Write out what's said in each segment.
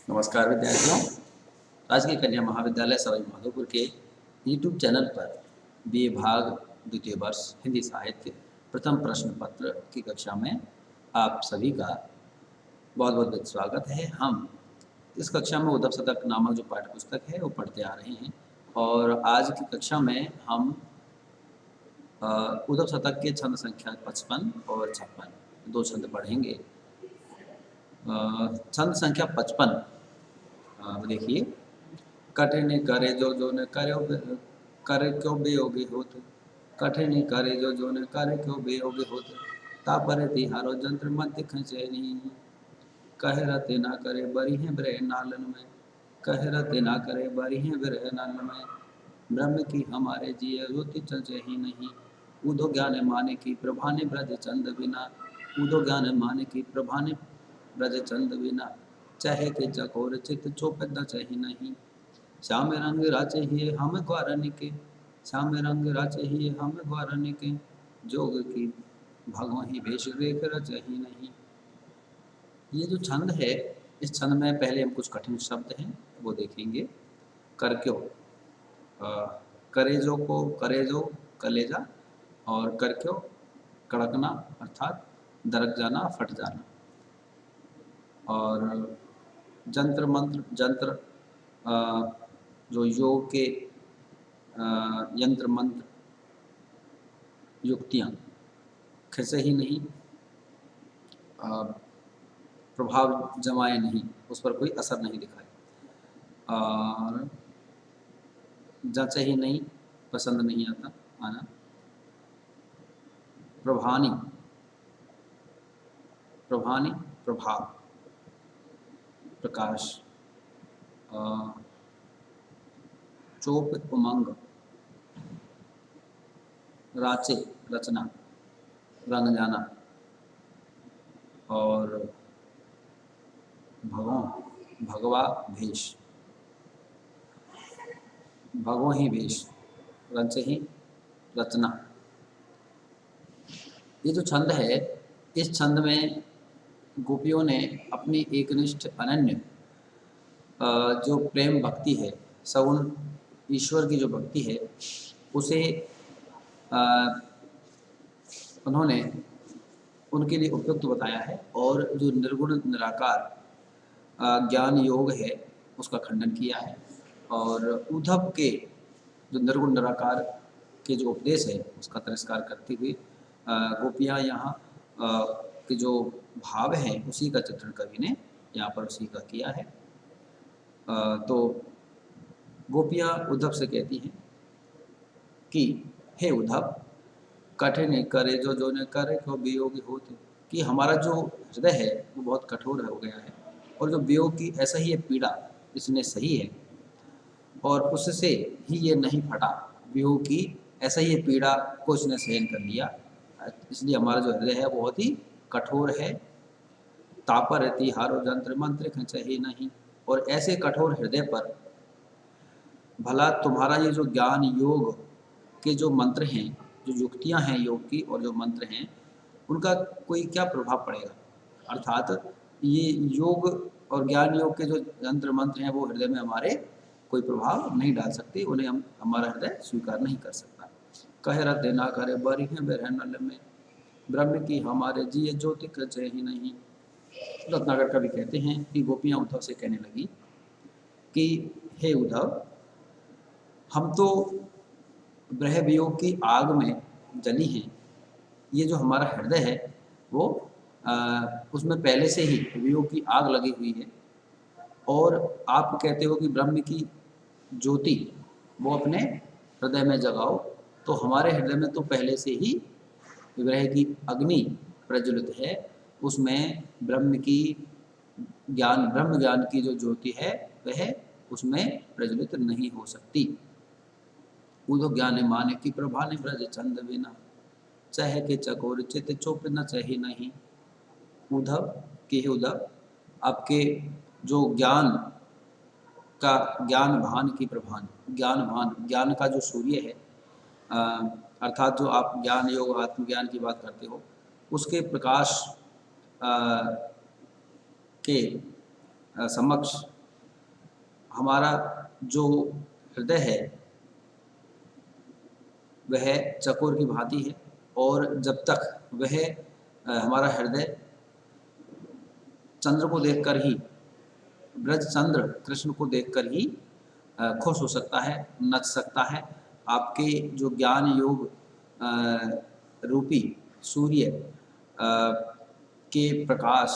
नमस्कार विद्यार्थियों। राजकीय कन्या महाविद्यालय सवाई माधोपुर के यूट्यूब चैनल पर बीए भाग द्वितीय वर्ष हिंदी साहित्य प्रथम प्रश्न पत्र की कक्षा में आप सभी का बहुत बहुत स्वागत है। हम इस कक्षा में उद्धव शतक नामक जो पाठ्य पुस्तक है वो पढ़ते आ रहे हैं और आज की कक्षा में हम उद्धव शतक के छंद संख्या 55 और 56 दो छंद पढ़ेंगे। छंद संख्या 55 देखिए, कठिन करे जो न करे क्यों बेयोगी होत, कठिन करे जो न करे क्यों बेयोगी होत, तापर तिहारो जंत्र मंत्र खंचेनी, कह रते ना करे बरी हैं ब्रह नालन में, कह रते ना करे बरी हैं ब्रह नालन में, ब्रह्म की हमारे जिय ज्योति चलचे ही नहीं, उदो ज्ञान माने की प्रभाने ब्रज चंद बिना, उदो ज्ञान माने की प्रभाने ब्रज चंद बिना, चाहे के चकोर चित चोप न चाही नहीं, श्याम रंग राचे ही हम ग्वारन के, श्याम रंग राचे ही हम ग्वारन के, जोग की भगवही भेष रेख रचही नहीं। ये जो छंद है, इस छंद में पहले हम कुछ कठिन शब्द हैं वो देखेंगे। कर क्यों, करेजो को करेजो कलेजा, और कर क्यों कड़कना अर्थात दरक जाना फट जाना, और जंत्र मंत्र जंत्र जो योग के यंत्र मंत्र युक्तियाँ खसे ही नहीं, प्रभाव जमाए नहीं, उस पर कोई असर नहीं दिखाए, और जचे ही नहीं, पसंद नहीं आता आना, प्रभानी प्रभानी प्रभाव प्रकाश, चोप उमंग, राचे रचना रंग जाना, और भगों भगवा भेष, भगो ही भेष, रच ही रचना। ये जो छंद है, इस छंद में गोपियों ने अपनी एकनिष्ठ अनन्य जो प्रेम भक्ति है, सगुण ईश्वर की जो भक्ति है, उसे उन्होंने उनके लिए उपयुक्त बताया है, और जो निर्गुण निराकार ज्ञान योग है उसका खंडन किया है, और उद्धव के जो निर्गुण निराकार के जो उपदेश है उसका तिरस्कार करते हुए गोपियाँ यहाँ के जो भाव हैं उसी का चित्रण कवि ने यहाँ पर उसी का किया है। तो गोपियाँ उद्धव से कहती हैं कि हे उद्धव, कठिन करे जो न करे क्यों वियोगी होते, कि हमारा जो हृदय है वो बहुत कठोर हो गया है, और जो वियोग की ऐसा ही ये पीड़ा इसने सही है, और उससे ही ये नहीं फटा, वियोग की ऐसा ही ये पीड़ा को इसने सहन कर लिया, इसलिए हमारा जो हृदय है बहुत ही कठोर है। तापर तिहारो जंत्र मंत्र खंचे ही नहीं, और ऐसे कठोर हृदय पर भला तुम्हारा ये जो ज्ञान योग के जो मंत्र हैं, जो युक्तियां हैं योग की और जो मंत्र हैं, उनका कोई क्या प्रभाव पड़ेगा। अर्थात ये योग और ज्ञान योग के जो यंत्र मंत्र हैं वो हृदय में हमारे कोई प्रभाव नहीं डाल सकते, उन्हें हम हमारा हृदय स्वीकार नहीं कर सकता। कह रते ना करे बरी हैं बेरह नल में, ब्रह्म की हमारे जिय ज्योति खचे ही नहीं। रत्नाकर कवि कहते हैं कि गोपियाँ उद्धव से कहने लगी कि हे उद्धव, हम तो ब्रह वियोग की आग में जली हैं, ये जो हमारा हृदय है वो उसमें पहले से ही वियोग की आग लगी हुई है, और आप कहते हो कि ब्रह्म की ज्योति वो अपने हृदय में जगाओ, तो हमारे हृदय में तो पहले से ही विरह की अग्नि प्रज्वलित है, उसमें ब्रह्म ज्ञान की जो ज्योति है वह उसमें प्रज्वलित नहीं हो सकती। उदो ज्ञान माने की प्रभा ने ब्रज चंद बिना, चाहे के चकोर चित चोप न चाहे नहीं। उद्धव के उद्धव, आपके जो ज्ञान का ज्ञान भान की प्रभान, ज्ञान का जो सूर्य है, अर्थात जो आप ज्ञान योग आत्मज्ञान की बात करते हो, उसके प्रकाश के समक्ष हमारा जो हृदय है वह चकोर की भांति है, और जब तक वह हमारा हृदय चंद्र को देखकर ही, ब्रज चंद्र कृष्ण को देखकर ही खुश हो सकता है, नच सकता है। आपके जो ज्ञान योग रूपी सूर्य के प्रकाश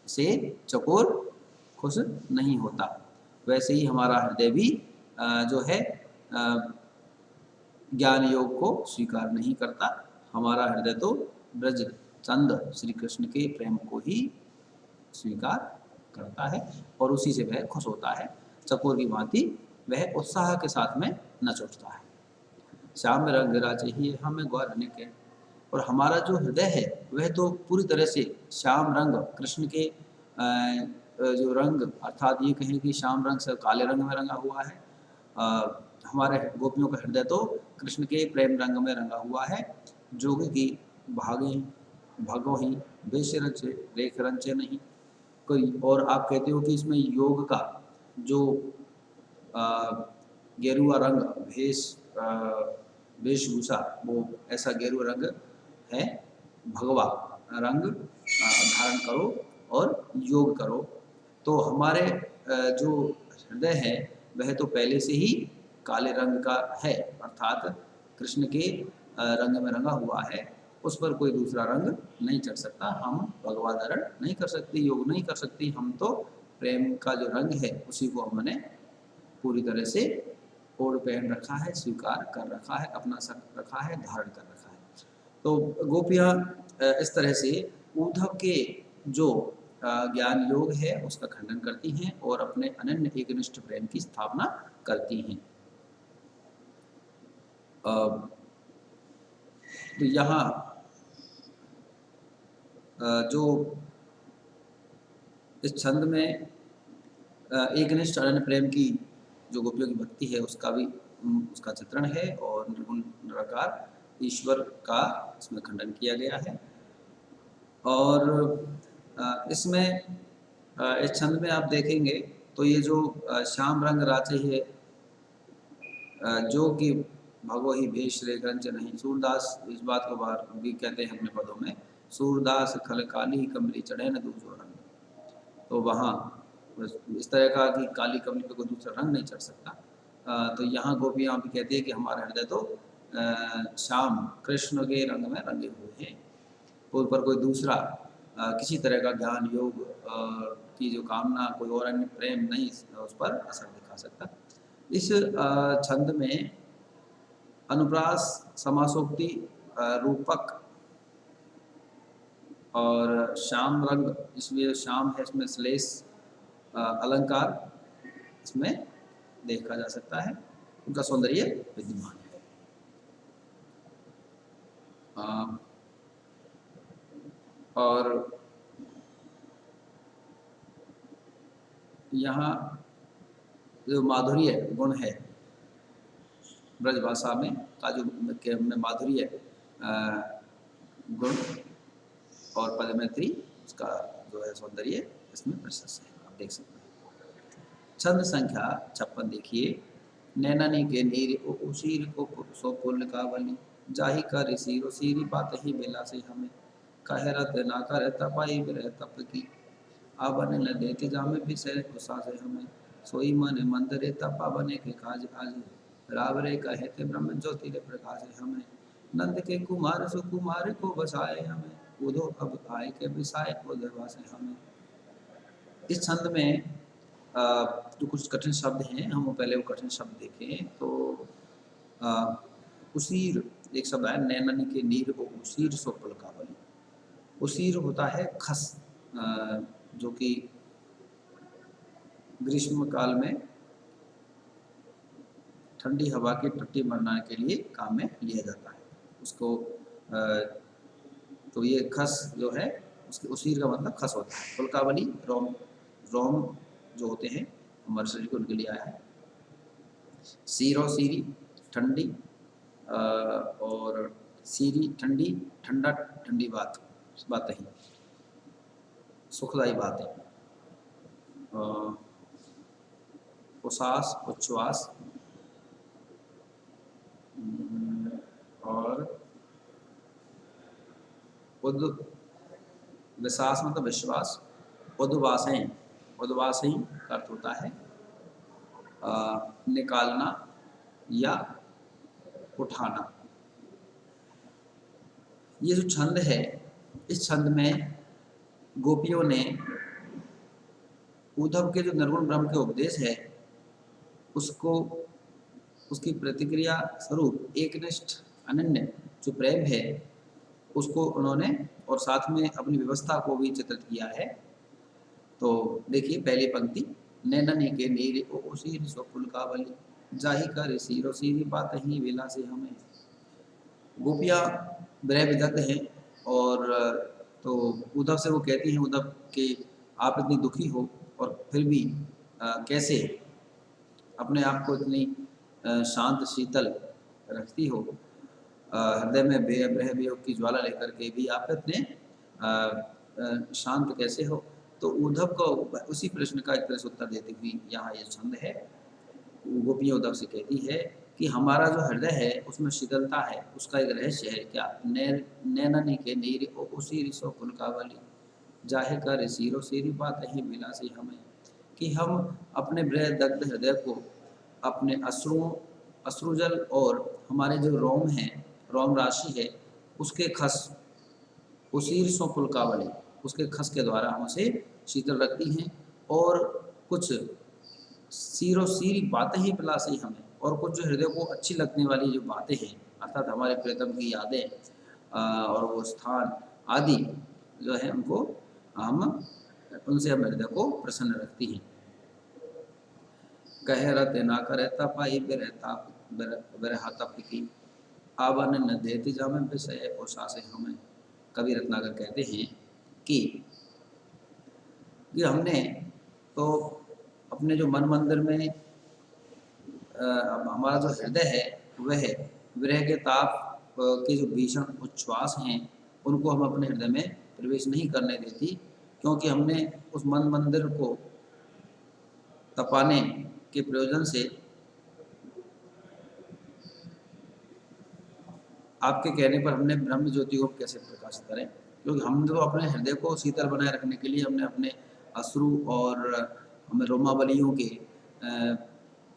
से चकोर खुश नहीं होता, वैसे ही हमारा हृदय भी जो है ज्ञान योग को स्वीकार नहीं करता। हमारा हृदय तो ब्रज चंद श्री कृष्ण के प्रेम को ही स्वीकार करता है और उसी से वह खुश होता है। चकोर की भांति वह उत्साह के साथ में नच उठता है। श्याम रंग राजे ही हमें ग्वार के, और हमारा जो हृदय है वह तो पूरी तरह से श्याम रंग कृष्ण के जो रंग, अर्थात ये कहें कि श्याम रंग से काले रंग में रंगा हुआ है। हमारे गोपियों का हृदय तो कृष्ण के प्रेम रंग में रंगा हुआ है। जोगी की भागे भगो ही बेश रंचे रेख रंचे नहीं कोई। और आप कहते हो कि इसमें योग का जो गेरुआ रंग वेशभूषा, वो ऐसा गेरुआ रंग है, भगवा रंग धारण करो और योग करो। तो हमारे जो हृदय है वह तो पहले से ही काले रंग का है, अर्थात कृष्ण के रंग में रंगा हुआ है। उस पर कोई दूसरा रंग नहीं चढ़ सकता। हम भगवा धारण नहीं कर सकते, योग नहीं कर सकते। हम तो प्रेम का जो रंग है उसी को हमने पूरी तरह से ओढ़ पहन रखा है, स्वीकार कर रखा है, अपना सक रखा है, धारण कर रखा है। तो गोपियाँ इस तरह से उद्धव के जो ज्ञान योग है उसका खंडन करती हैं और अपने अनन्य एकनिष्ठ प्रेम की स्थापना करती हैं। तो यहाँ जो इस छंद में एकनिष्ठ अनन्य प्रेम की जो गोपियों की भक्ति है उसका भी उसका चित्रण है, और निर्गुण निराकार ईश्वर का इसमें खंडन किया गया है। और इसमें इस छंद में आप देखेंगे तो ये जो श्याम रंग राचे है, जो कि भगो ही भेष रेखंच नहीं। सूरदास इस बात को बार भी कहते हैं अपने पदों में, सूरदास खल काली कमली चढ़े न दूसरो रंग। तो वहाँ इस तरह का कि काली कमली पे कोई दूसरा रंग नहीं चढ़ सकता। तो यहाँ गोपियाँ भी कहती है कि हमारा हृदय तो श्याम कृष्ण के रंग में रंगे हुए हैं, उन पर कोई दूसरा किसी तरह का ज्ञान योग की जो कामना, कोई और अन्य प्रेम नहीं उस पर असर दिखा सकता। इस छंद में अनुप्रास, समासोक्ति, रूपक और श्याम रंग, इसमें श्याम है, इसमें श्लेष अलंकार इसमें देखा जा सकता है, उनका सौंदर्य विद्यमान है। और यहाँ जो माधुर्य गुण है ब्रज भाषा में का जो में माधुर्य गुण और पदमैत्री उसका जो है सौंदर्य इसमें प्रशस्त है, आप देख सकते हैं। छंद संख्या 56 देखिए। नैननी के नीर उसीर को सो पुल कावली, जाहि कर सीरो सीरी बात ही बेला से हमें, कहे रत ना कर तपाई बिरह तप की, आवन न देते जामे विषय गुस्सा से हमें, सोई मन मंदरे तपा बने के काज आज, रावरे कहे थे ब्रह्म ज्योति रे प्रकाश हमें, नंद के कुमार सुकुमार को बसाए हमें, उदो अब आए के बिसाए उदवा से हमें। इस छंद में जो कुछ कठिन शब्द हैं, हम पहले वो कठिन शब्द देखें तो उसीर एक शब्द है, नैनन के नीर को उसीर सो पुलकावली। उसीर होता है खस, जो कि ग्रीष्म काल में ठंडी हवा की टट्टी बनाने के लिए काम में लिया जाता है उसको। तो ये खस जो है उसके उसीर का मतलब खस होता है। पुलकावली रोम जो होते हैं हमारे शरीर को उनके लिए आया है। सीरो सीरी ठंडी, और सीरी ठंडी, ठंडा ठंडी बात ही सुखदायी बात है। उसास उच्छ्वास और उद विश्वास मतलब विश्वास, उद्वासें उद्वासें का अर्थ होता है निकालना या उठाना। ये जो छंद है, इस छंद में गोपियों ने उद्धव के जो निर्गुण ब्रह्म के उपदेश है उसको, उसकी प्रतिक्रिया स्वरूप एकनिष्ठ अनन्य जो प्रेम है उसको उन्होंने और साथ में अपनी व्यवस्था को भी चित्रित किया है। तो देखिए पहली पंक्ति, नैननी के नीर उसी स्वपुल का बलि जाहि कर सीरो सीरी बात ही विला से हमें। गोपियाँ विरह विदग्ध हैं और तो उद्धव से वो कहती हैं, उद्धव कि आप इतनी दुखी हो और फिर भी कैसे अपने आप को इतनी शांत शीतल रखती हो, हृदय में विरह वियोग की ज्वाला लेकर के भी आप इतने शांत कैसे हो। तो उद्धव को उसी प्रश्न का एक तरह से उत्तर देती हुई यहाँ ये छंद है। गोपियाँ उद्धव से कहती है कि हमारा जो हृदय है उसमें शीतलता है, उसका एक रहस्य है क्या, नैननी के नीर उसी रिसो पुलकावली जाहे कर सीरो सीरी बात ही मिला से हमें, कि हम अपने विरह दग्ध हृदय को अपने अश्रुजल और हमारे जो रोम हैं, रोम राशि है उसके खस, उसीर सो पुलकावली उसके खस के द्वारा हम उसे शीतल रखती हैं। और कुछ सीरो सीरी बातें ही पिला सी हमें, और कुछ जो हृदय को अच्छी लगने वाली जो बातें हैं अर्थात हमारे प्रियतम की यादें और वो स्थान आदि जो है उनको हम उनसे हम हृदय को प्रसन्न रखती हैं। कह रहते ना करे तपाई बिरहता बिरहता की आवन न देती जामे विषय और सासे हमें। कवि रत्नाकर कहते हैं कि हमने तो अपने जो मन मंदिर में हमारा जो हृदय है वह विरह के ताप के जो भीषण उच्छ्वास हैं उनको हम अपने हृदय में प्रवेश नहीं करने देती, क्योंकि हमने उस मन मंदिर को तपाने के प्रयोजन से आपके कहने पर हमने ब्रह्म ज्योति को कैसे प्रकाशित करें, क्योंकि हम तो अपने हृदय को शीतल बनाए रखने के लिए हमने अपने अश्रु और हमें रोमावलियों के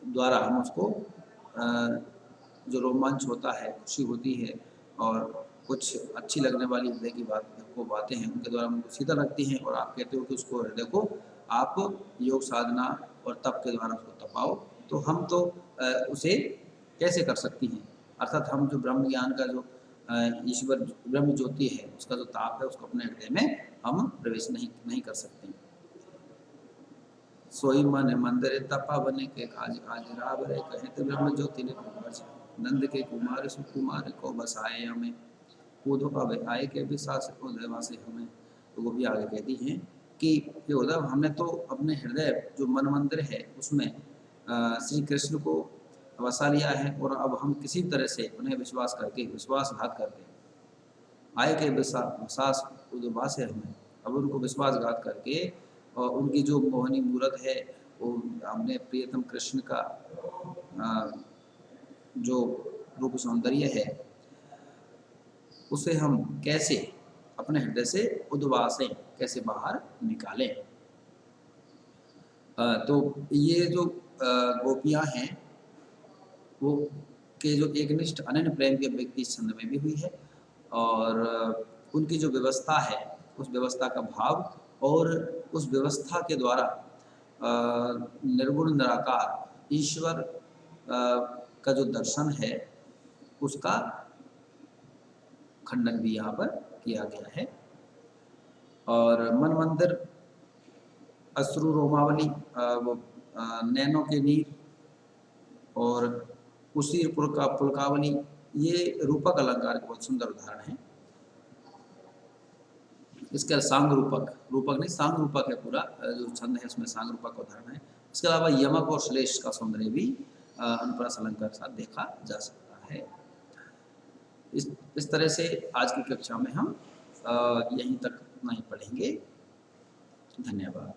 द्वारा हम उसको जो रोमांच होता है, खुशी होती है और कुछ अच्छी लगने वाली हृदय की बातें हैं उनके द्वारा हम उनको शीतल रखती हैं। और आप कहते हो कि उसको हृदय को आप योग साधना और तप के द्वारा उसको तपाओ, तो हम तो उसे कैसे कर सकती हैं। अर्थात हम जो ब्रह्म ज्ञान का जो ईश्वर ब्रह्म ज्योति है उसका जो ताप है उसको अपने हृदय में हम प्रवेश नहीं कर सकते। सोई मन मंदिर तपा बने के काज काज रावरे कहते ब्रह्म ज्योति ने नंद के कुमार सुकुमार को बसाए हमें कूदो अब आए के विश्वास उदयवा से हमें। तो वो भी आगे कहती हैं कि उद्धव हमने तो अपने हृदय जो मन मंदिर है उसमें श्री कृष्ण को वसा लिया है, और अब हम किसी तरह से उन्हें विश्वासघात करके आए के विश्वास उदयवा से हमें, अब उनको विश्वासघात करके और उनकी जो मोहनी मूरत है वो हमने प्रियतम कृष्ण का जो रूप सौंदर्य है उसे हम कैसे अपने हृदय से उद्वासें कैसे बाहर निकालें। तो ये जो गोपियाँ हैं वो के जो एकनिष्ठ अनन्य प्रेम की अभिव्यक्ति इस छंद में भी हुई है, और उनकी जो व्यवस्था है उस व्यवस्था का भाव और उस व्यवस्था के द्वारा निर्गुण निराकार ईश्वर का जो दर्शन है उसका खंडन भी यहाँ पर किया गया है। और मन मंदिर अश्रु रोमावली वो नैनों के नीर और उसी पुलकावली ये रूपक अलंकार के बहुत सुंदर उदाहरण हैं। इसका सांग रूपक नहीं सांग रूपक है, पूरा जो छंद है उसमें सांग रूपक का उदाहरण है। इसके अलावा यमक और श्लेष का सौंदर्य भी अनुप्रास अलंकार के साथ देखा जा सकता है। इस तरह से आज की कक्षा में हम यहीं तक नहीं पढ़ेंगे। धन्यवाद।